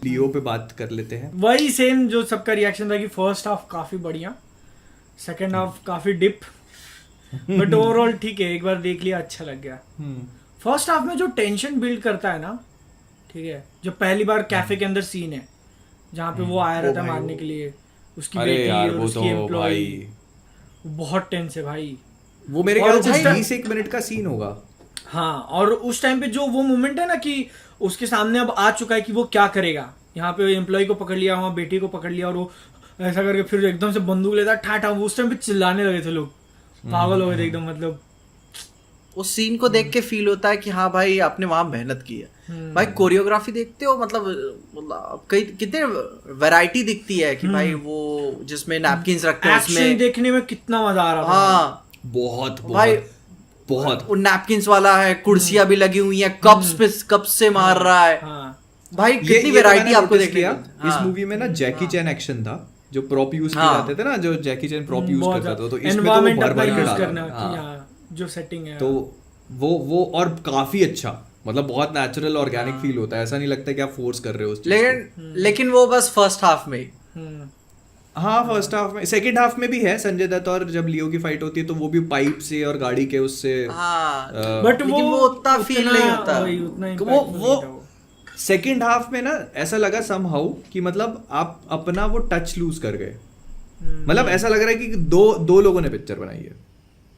लियो पे बात कर लेते हैं। वही सेम जो सबका रिएक्शन था कि फर्स्ट हाफ काफी बढ़िया, सेकंड हाफ काफी डिप, बट ओवरऑल ठीक है, एक बार देख लिया अच्छा लग गया। फर्स्ट हाफ में जो टेंशन बिल्ड करता है ना, ठीक है, जो पहली बार कैफे के अंदर सीन है जहाँ पे वो आया रहता मारने के लिए, उसकी अरे बेटी यार और वो उसकी तो एम्प्लॉय, भाई बहुत टेंस है भाई। वो मेरे और ख्याल से उस टाइम- 20 एक मिनट का सीन होगा। हाँ, और उस टाइम पे जो वो मोमेंट है ना कि उसके सामने अब आ चुका है कि वो क्या करेगा, यहाँ पे एम्प्लॉय को पकड़ लिया, वहाँ बेटी को पकड़ लिया, और वो ऐसा करके फिर एकदम से बंदूक लेता ठाठा, उस टाइम पे चिल्लाने लगे थे लोग, पागल हो गए थे एकदम। मतलब उस सीन को देख के फील होता है कि हाँ भाई आपने वहां मेहनत की है। भाई कोरियोग्राफी देखते हो, मतलब कई कितने वैरायटी दिखती है कि भाई वो जिसमें नैपकिन्स रखते हैं एक्शन उसमें, देखने में कितना मजा आ रहा था। हाँ बहुत भाई बहुत वो नैपकिन्स वाला है, कुर्सियां भी लगी हुई हैं, कप्स से मार रहा है। हाँ, भाई ये कितनी तो वैरायटी मैंने आपको notice देखने किया को मिलती है। इस हाँ। मूवी में ना। जैकी चैन एक्शन था जो प्रॉप यूज किए हाँ। जाते थे ना, जो जैकी चैन प्रॉप यूज बहुत करता था, तो इसमें तो वो एनवायरमेंट भर अपना भर के यूज डाला करना था। कि हाँ। हाँ, जो सेटिंग है। तो वो और काफी अच्छा, मतलब बहुत नेचुरल ऑर्गेनिक फील होता है, ऐसा नहीं लगता कि आप फोर्स कर रहे हो उस चीज को। लेकिन वो बस फर्स्ट हाफ में ही। हम्म, हाँ फर्स्ट हाफ में, सेकंड हाफ में भी है संजय दत्त और जब लियो की फाइट होती है तो वो भी पाइप से और गाड़ी के उससे। हाँ बट लेकिन वो उतना फील नहीं होता। वही उतना वो impactful नहीं था वो। सेकंड हाफ में ना ऐसा लगा समहाउ कि मतलब आप अपना वो टच लूज कर गए। मतलब ऐसा लग रहा है कि दो लोगों ने पिक्चर बनाई है।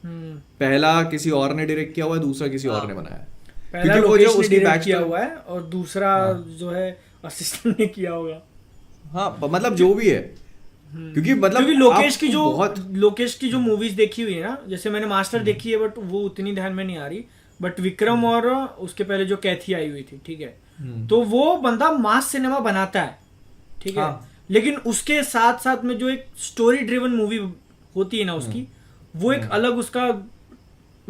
हम्म, पहला किसी और ने डायरेक्ट किया हुआ है, दूसरा किसी और ने बनाया है। पहला क्योंकि वो लोकेश जो ने उसकी direct किया backstory- हुआ है और दूसरा जो है असिस्टेंट ने किया होगा। हाँ मतलब जो भी है, क्योंकि मतलब क्योंकि आपको लोकेश की जो मूवीज देखी हुई है ना, जैसे मैंने मास्टर देखी है बट वो उतनी ध्यान में नहीं आ रही, बट विक्रम और उसके पहले जो कैथी आई हुई थी, ठीक है, तो वो बंदा मास सिनेमा बनाता है, ठीक है, हाँ। लेकिन उसके साथ साथ में जो एक स्टोरी ड्रिवन मूवी होती है ना उसकी, वो एक अलग उसका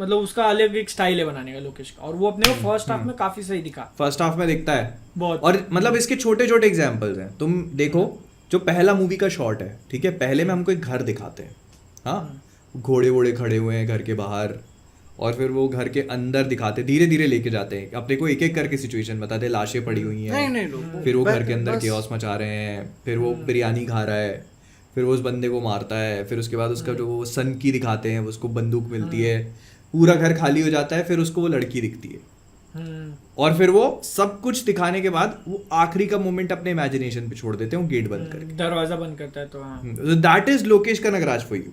मतलब उसका अलग एक स्टाइल है बनाने का लोकेश का, और वो अपने को फर्स्ट हाफ में काफी सही दिखा। फर्स्ट हाफ में दिखता है बहुत। और मतलब इसके छोटे छोटे एग्जांपल्स हैं। तुम देखो जो पहला मूवी का शॉट है, ठीक है, पहले में हमको एक घर दिखाते हैं, हाँ, घोड़े वोड़े खड़े हुए हैं घर के बाहर, और फिर वो घर के अंदर दिखाते, धीरे धीरे लेके जाते हैं अपने को, एक एक करके सिचुएशन बताते, लाशें पड़ी हुई हैं, नहीं, फिर वो घर के अंदर केओस मचा रहे हैं, फिर वो बिरयानी खा रहा है, फिर वो उस बंदे को मारता है, फिर उसके बाद उसका जो वो सन की दिखाते हैं, उसको बंदूक मिलती है, पूरा घर खाली हो जाता है, फिर उसको वो लड़की दिखती है, और फिर वो सब कुछ दिखाने के बाद वो आखिरी का मोमेंट अपने इमेजिनेशन पे छोड़ देते हैं, वो गेट बंद करके। दरवाजा बंद करता है तो हाँ, that is Lokesh Kanagaraj for you.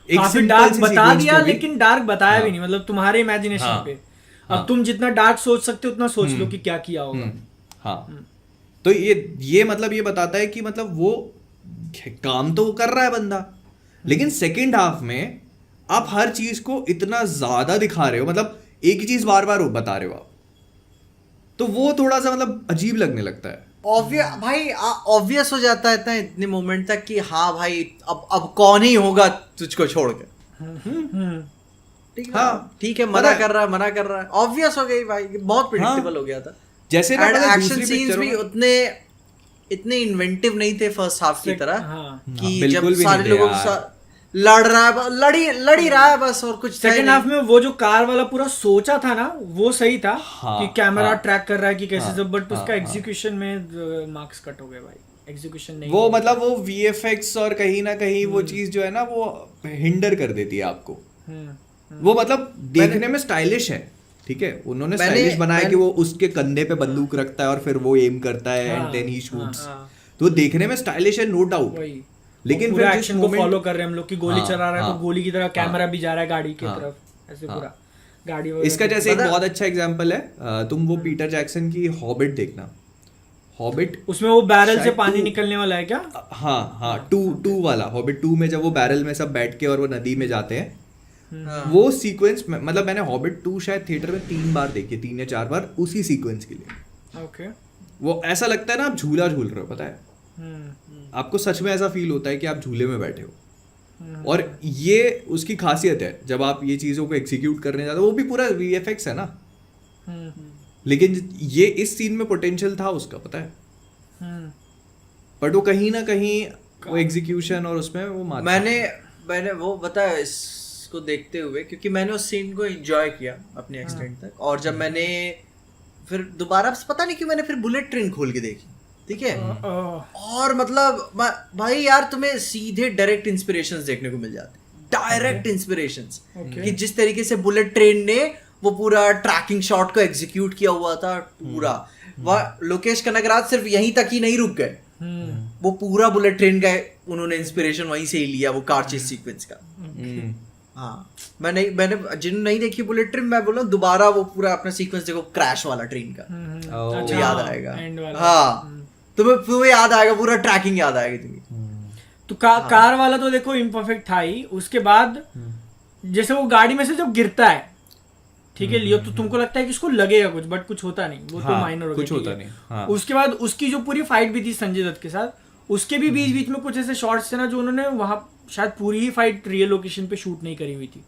एक काफी simple डार्क सी बता sequence दिया, को भी- लेकिन डार्क बताया हाँ। भी नहीं, मतलब तुम्हारे इमेजिनेशन हाँ। पे। हाँ। अब तुम जितना डार्क सोच सकते हो उतना सोच लो कि क्या किया होगा। हाँ, तो ये मतलब ये बताता है कि मतलब वो काम तो कर रहा है बंदा, लेकिन सेकंड हाफ में आप हर चीज को इतना ज्यादा दिखा रहे हो, मतलब एक ही चीज बार बार बता रहे हो आप, तो वो थोड़ा सा मतलब अजीब लगने लगता है। ऑब्वियस हो जाता है इतना इतने मोमेंट तक कि हाँ भाई अब कौन ही होगा तुझको छोड़ के। ठीक है, हाँ। ठीक है, पता मना कर रहा है, ऑब्वियस हो गई भाई, बहुत प्रिडिक्टेबल हो गया था। जैसे ना एंड पता है एक्शन दूसरी सीन्स पिक्चरों भी में- इतने इन्वेंटिव नहीं थे फर्स्ट हाफ की तरह हाँ। कि बिल्कुल जब भी सारे नहीं थे लोगों के यार। साथ लड़ ही रहा है बस, और कुछ सेकंड हाफ में वो जो कार वाला पूरा सोचा था ना, वो सही था हाँ, कि कैमरा हाँ। ट्रैक कर रहा है कि कैसे हाँ, सब, बट हाँ, उसका हाँ। एग्जीक्यूशन में मार्क्स कट हो गए भाई, एग्जीक्यूशन नहीं वो हुआ। मतलब वो वीएफएक्स और कहीं ना कहीं वो चीज जो है ना वो हिंडर कर देती है आपको। वो मतलब देखने में स्टाइलिश है, ठीक है, उन्होंने स्टाइलिश बनाया कि वो उसके कंधे पे बंदूक रखता है और फिर वो एम करता है एंड देन ही शूट्स, तो देखने में स्टाइलिश है, नो डाउट। वही, लेकिन पूरा फिर जिस एक्शन को moment- फॉलो कर रहे हैं हम लोग कि गोली हाँ, चला रहा है हाँ, तो गोली की तरह कैमरा भी जा रहा है गाड़ी की हाँ, तरफ, ऐसे हाँ। पूरा गाड़ी इसका जैसे एक पता- बहुत अच्छा एग्जांपल है, तुम वो पीटर जैक्सन की हॉबिट देखना। हॉबिट उसमें वो बैरल से शायद पानी two- निकलने वाला है क्या? हाँ हाँ, टू वाला हॉबिट 2 में जब वो बैरल में सब बैठ के और वो नदी में जाते हैं, वो सीक्वेंस मतलब मैंने हॉबिट 2 शायद थिएटर में 3 बार देखी, 3 या 4 बार उसी सीक्वेंस के लिए। ओके। वो ऐसा लगता है ना आप झूला झूल रहे हो, पता है, आपको सच में ऐसा फील होता है कि आप झूले में बैठे हो। और ये उसकी खासियत है, जब आप ये चीज़ों को एग्जीक्यूट करने जाते हो, वो भी पूरा वीएफएक्स है ना, लेकिन ये इस सीन में पोटेंशियल था उसका, पता है, बट वो कहीं ना कहीं वो एग्जीक्यूशन और उसमें वो मार मैंने वो बताया इसको देखते हुए, क्योंकि मैंने उस सीन को एंजॉय किया अपने एक्सटेंट तक, और जब मैंने फिर दोबारा पता नहीं क्यों मैंने फिर बुलेट ट्रेन खोल के देखी, ठीक है, और मतलब भाई यार तुम्हें सीधे डायरेक्ट इंस्पिरेशंस देखने को मिल जाते, डायरेक्ट इंस्पिरेशंस कि जिस तरीके से बुलेट ट्रेन ने वो पूरा ट्रैकिंग शॉट को एग्जीक्यूट किया हुआ था पूरा, वह लोकेश कनगराज सिर्फ यहीं तक ही नहीं रुक गए, वो पूरा बुलेट ट्रेन का उन्होंने इंस्पिरेशन वहीं से ही लिया, वो कार चेस सीक्वेंस का। हाँ मैंने जिन्होंने नहीं देखी बुलेट ट्रेन, मैं बोल रहा हूँ दोबारा वो पूरा अपना सीक्वेंस देखो क्रैश वाला ट्रेन का, अच्छा, याद आएगा। हाँ तुम्हें याद आएगा, पूरा ट्रैकिंग याद आएगी तुम्हें। तो कार वाला तो देखो इम्परफेक्ट था ही। उसके बाद जैसे वो गाड़ी में से जब गिरता है, ठीक है लियो, तो तुमको लगता है कि उसको लगेगा कुछ, बट कुछ होता नहीं, वो तो माइनर हो गया, कुछ होता नहीं। हाँ। उसके बाद उसकी जो पूरी फाइट भी थी संजय दत्त के साथ, उसके भी बीच बीच में कुछ ऐसे शॉट्स थे ना जो उन्होंने वहां शायद पूरी ही फाइट रियल लोकेशन पे शूट नहीं करी हुई थी।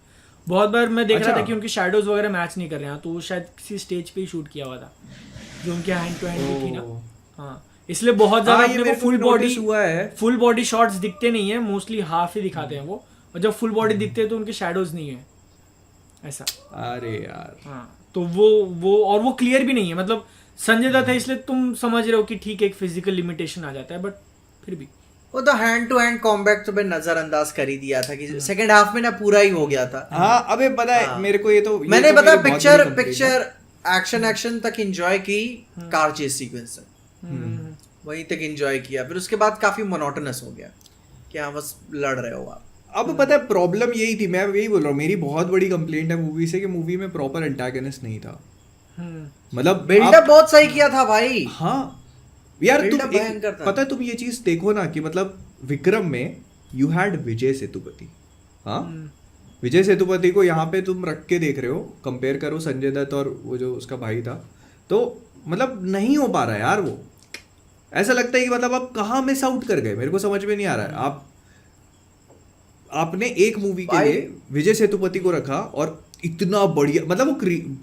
बहुत बार मैं देख रहा था कि उनके शैडोज वगैरह मैच नहीं कर रहे हैं, तो वो शायद किसी स्टेज पे ही शूट किया हुआ था जो उनके हैंड टू हैंड थी ना। हाँ इसलिए बहुत ज्यादा अपने को फुल बॉडी शॉट्स दिखते नहीं है, मोस्टली हाफ ही दिखाते हैं वो, और जब फुल बॉडी दिखते हैं तो उनके शैडोज नहीं है ऐसा। अरे यार हाँ तो वो क्लियर भी नहीं है, मतलब संजय दत्त है इसलिए तुम समझ रहे हो कि ठीक है एक फिजिकल लिमिटेशन आ जाता है, बट फिर भी वो तो हैंड टू हैंड कॉम्बैट तो मैं नजरअंदाज कर ही दिया था कि सेकंड हाफ में ना पूरा ही हो गया था। हाँ अबे पता है मेरे को मैंने पता पिक्चर एक्शन तक एंजॉय की, कार चेस सीक्वेंस वहीं तक एंजॉय किया, फिर उसके बाद काफी मोनोटोनस हो गया कि हाँ बस लड़ रहे हो आप। अब पता है प्रॉब्लम यही थी, मैं यही बोल रहा हूँ, मेरी बहुत बड़ी कंप्लेंट है मूवी से कि मूवी में प्रॉपर एंटागनिस्ट नहीं था। मतलब बिल्डअप बहुत सही किया था भाई। हाँ यार पता है तुम ये चीज देखो ना कि मतलब विक्रम में यू हैड विजय सेतुपति। हाँ विजय सेतुपति को यहाँ पे तुम रख के देख रहे हो, कंपेयर करो संजय दत्त और वो जो उसका भाई था, तो मतलब नहीं हो पा रहा है यार। वो ऐसा लगता है कि मतलब आप कहाँ मिस आउट कर गए, मेरे को समझ में नहीं आ रहा है। आपने एक मूवी के लिए विजय सेतुपति को रखा और इतना बढ़िया, मतलब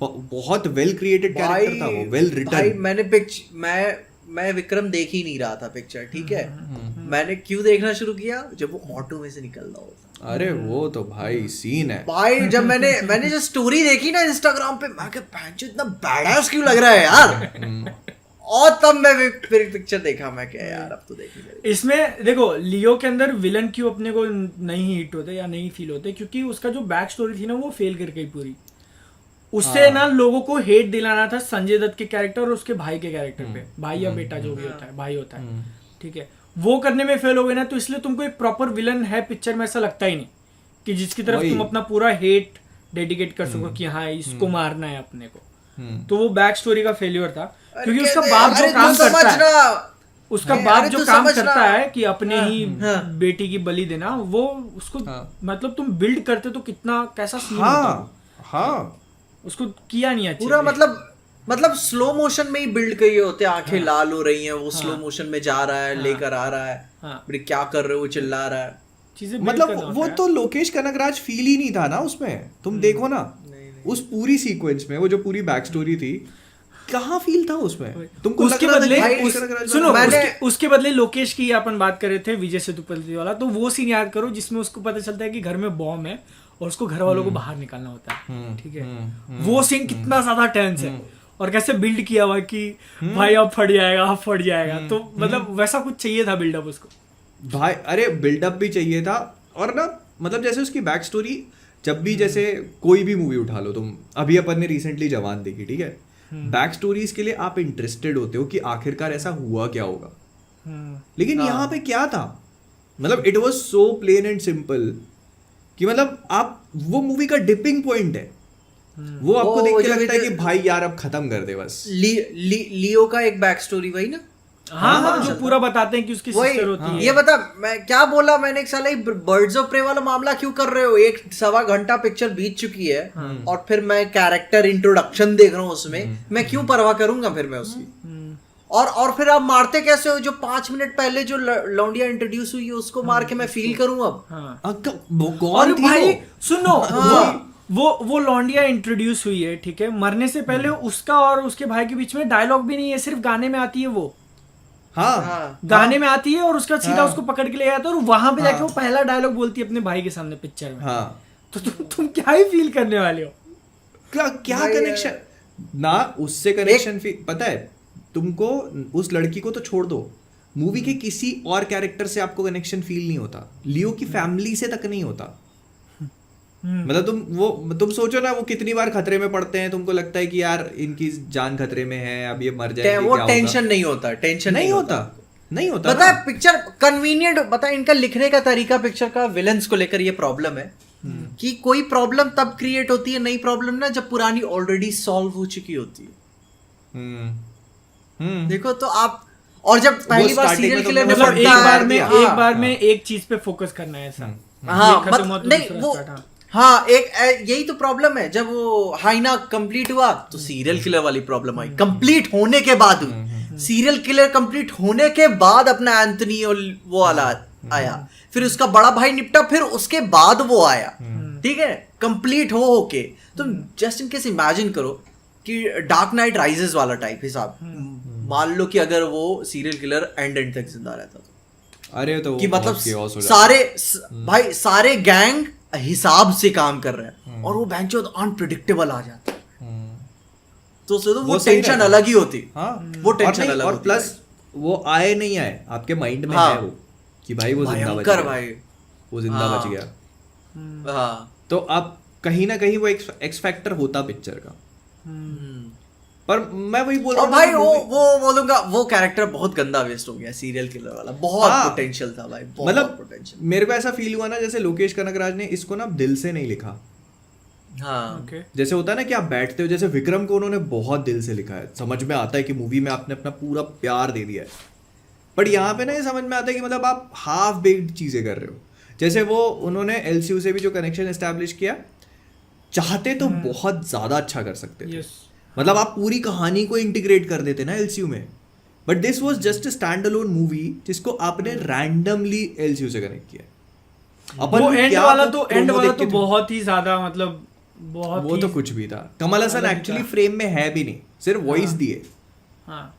वो बहुत वेल क्रिएटेड कैरेक्टर था, वो वेल रिटन। मैं विक्रम देख ही नहीं रहा था पिक्चर, ठीक है, मैंने क्यों देखना शुरू किया जब वो ऑटो में से निकल रहा होता। अरे वो तो भाई सीन है भाई, जब मैंने जो स्टोरी देखी ना इंस्टाग्राम पे, मैं क्या पैंचो इतना बैडास क्यों लग रहा है यार। और तब मैं फिर पिक्चर देखा, मैं क्या यार अब तो देखी। इसमें देखो लियो के अंदर विलन क्यों अपने को नहीं हिट होते या नहीं फील होते, क्योंकि उसका जो बैक स्टोरी थी ना वो फेल कर गई पूरी। उससे ना लोगों को हेट दिलाना था संजय दत्त के कैरेक्टर और उसके भाई के कैरेक्टर पे, भाई या बेटा जो भी होता है, भाई होता है, ठीक है, वो करने में फेल हो गए ना, तो इसलिए तुमको एक प्रॉपर विलन है पिक्चर में ऐसा लगता ही नहीं कि जिसकी तरफ तुम अपना पूरा हेट डेडिकेट कर सको कि हाँ इसको मारना है अपने को। तो वो बैक स्टोरी का फेलियर था, क्योंकि उसका बाप जो काम करता है, उसका बाप जो काम करता है कि अपने ही बेटी की बलि देना, वो उसको मतलब तुम बिल्ड करते तो कितना कैसा सीन होता। हाँ उसको किया नहीं अच्छे पूरा, मतलब स्लो मोशन में ही बिल्ड किए होते, आंखें लाल हो रही हैं, वो स्लो मोशन में जा रहा है, लेकर आ रहा है, क्या कर रहे हो, वो चिल्ला रहा है, चीजें मतलब वो तो लोकेश कनगराज फील ही नहीं था ना उसमें। तुम देखो ना उस पूरी सीक्वेंस में वो जो पूरी बैक स्टोरी थी, कहाँ फील था उसमें तुमको? उसके बदले सुनो, उसके बदले लोकेश की अपन बात कर रहे थे विजय सेतुपति वाला, तो वो सीन याद करो जिसमें उसको पता चलता है कि घर में बॉम्ब है और उसको घर वालों को बाहर निकालना होता है, ठीक है, वो सीन कितना ज्यादा टेंस है और कैसे बिल्ड किया हुआ कि भाई अब फट जाएगा, तो मतलब वैसा कुछ चाहिए था बिल्डअप उसको भाई। अरे बिल्डअप भी चाहिए था, और ना मतलब जैसे उसकी बैक स्टोरी, जब भी जैसे कोई भी मूवी उठा लो तुम, अभी अपन ने रिसेंटली जवान देखी, ठीक है, बैक स्टोरीज के लिए आप इंटरेस्टेड होते हो कि आखिरकार ऐसा हुआ क्या होगा, लेकिन यहाँ पे क्या था, मतलब it was so plain and simple कि मतलब आप वो मूवी का डिपिंग पॉइंट है, वो आपको देख के लगता है कि भाई यार अब खत्म कर दे बस। लियो का एक बैक स्टोरी वही ना, हाँ, जो पूरा बताते हैं कि उसकी सिस्टर होती है। ये बता, मैं क्या बोला मैंने, एक साल बर्ड्स ऑफ प्रे वाला मामला क्यों कर रहे हो? 1.25 घंटा पिक्चर बीत चुकी है और फिर मैं कैरेक्टर इंट्रोडक्शन देख रहा हूँ उसमें, मैं क्यों परवाह करूंगा फिर मैं उसकी? और फिर आप मारते कैसे हो? जो 5 मिनट पहले जो लौंडिया इंट्रोड्यूस हुई है उसको मार के मैं फील करूं अब? और भाई सुनो, वो लौंडिया इंट्रोड्यूस हुई है, ठीक है, मरने से पहले उसका और उसके भाई के बीच में डायलॉग भी नहीं है, सिर्फ गाने में आती है वो। गाने में आती है और उसका सीधा उसको पकड़ के ले जाता है और वहां पे जाके वो पहला डायलॉग बोलती है अपने भाई के सामने पिक्चर में। तो तुम क्या ही फील करने वाले हो? क्या कनेक्शन? ना उससे कनेक्शन पता है तुमको, उस लड़की को तो छोड़ दो, मूवी के किसी और कैरेक्टर से आपको कनेक्शन फील नहीं होता, लियो की फैमिली से तक नहीं होता। मतलब तुम सोचो ना, वो कितनी बार खतरे में पड़ते हैं, तुमको लगता है कि यार इनकी जान खतरे में है, अब ये मर जाएंगे, वो क्या टेंशन नहीं होता, टेंशन नहीं होता, नहीं होता। पता है पिक्चर कन्वीनियंट, पता है इनका लिखने का तरीका, पिक्चर का विलन्स को लेकर ये प्रॉब्लम है कि कोई प्रॉब्लम तब क्रिएट होती है, नई प्रॉब्लम ना, जब पुरानी ऑलरेडी सॉल्व हो चुकी होती है। देखो तो आप, और जब पहली बार सीरियल किलर ने मतलब एक बार में हाँ। एक चीज पे फोकस करना है ऐसा। हाँ नहीं वो, हाँ एक यही तो प्रॉब्लम है, जब वो हाइना कंप्लीट हुआ तो सीरियल किलर वाली प्रॉब्लम आई, कंप्लीट होने के बाद सीरियल किलर कंप्लीट होने के बाद अपना एंथनी और वो वाला आया, फिर उसका बड़ा भाई निपटा, फिर उसके बाद वो आया, ठीक है, कंप्लीट हो के। तुम जस्ट इन केस इमेजिन करो कि डार्क नाइट राइजेस वाला टाइप हिसाब, मान लो कि अगर वो सीरियल किलर एंड तक जिंदा रहता तो, अरे तो कि मतलब सारे भाई सारे गैंग हिसाब से काम कर रहे हैं और वो बेंचो अनप्रिडिक्टेबल आ जाता है, तो वो टेंशन अलग ही होती। हाँ, वो टेंशन अलग और होती प्लस वो आए नहीं आए आपके माइंड में हाँ, है वो कि भाई वो जिंदा बच गया, भाई वो जिंदा बच गया। हाँ, तो अब कहीं ना कहीं वो एक्स फैक्टर होता पिक्चर का। पर मैं वही बोल रहा और हूँ भाई वो बोलूंगा वो कैरेक्टर बहुत गंदा वेस्ट हो गया, सीरियल किलर वाला, बहुत पोटेंशियल था भाई, बहुत मतलब पोटेंशियल। मेरे को ऐसा फील हुआ ना जैसे लोकेश कनगराज ने इसको ना दिल से नहीं लिखा। हाँ, जैसे होता है ना कि आप बैठते हो, जैसे विक्रम को उन्होंने बहुत दिल से लिखा है, समझ में आता है कि मूवी में आपने अपना पूरा प्यार दे दिया है, बट यहाँ पे ना ये समझ में आता है कि मतलब आप हाफ बेक्ड चीजें कर रहे हो। जैसे वो उन्होंने एलसीयू से भी जो कनेक्शन एस्टैब्लिश किया, चाहते तो बहुत ज्यादा अच्छा कर सकते थे, मतलब आप पूरी कहानी को इंटीग्रेट कर देते ना एलसीयू में, but this was just a stand alone movie जिसको आपने रैंडमली एलसीयू से कनेक्ट किया। वो एंड वाला तो बहुत ही ज्यादा, मतलब बहुत वो तो कुछ भी था। कमल हसन एक्चुअली फ्रेम में है भी नहीं, सिर्फ वॉइस दिए। हाँ,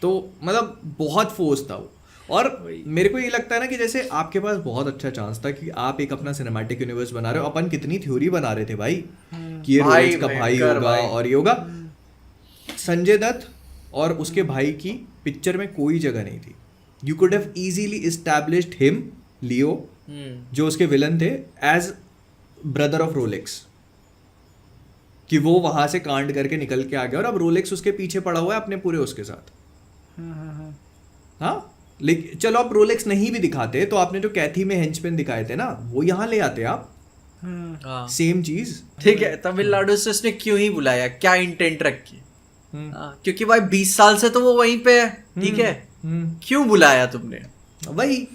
तो मतलब बहुत फोर्स था वो। और मेरे को ये लगता है ना कि जैसे आपके पास बहुत अच्छा चांस था कि आप एक अपना सिनेमैटिक यूनिवर्स बना रहे हो, अपन कितनी थ्योरी बना रहे थे भाई कि ये रोलेक्स का भाई होगा और ये होगा। संजय दत्त और उसके भाई की पिक्चर में कोई जगह नहीं थी। You could have easily established him, Leo जो उसके विलन थे, एज ब्रदर ऑफ रोलेक्स, कि वो वहां से कांड करके निकल के आ गया और अब रोलेक्स उसके पीछे पड़ा हुआ है अपने पूरे उसके साथ। हाँ, लेकिन चलो आप रोलेक्स नहीं भी दिखाते तो आपने जो कैथी में हेंचमैन दिखाए थे ना, वो यहाँ ले आते आप, सेम चीज। ठीक है, तमिलनाडु से उसने क्यों ही बुलाया, क्या इंटेंट रखी? क्योंकि भाई 20 साल से तो वो वहीं पे है, ठीक है, क्यों बुलाया तुमने? वही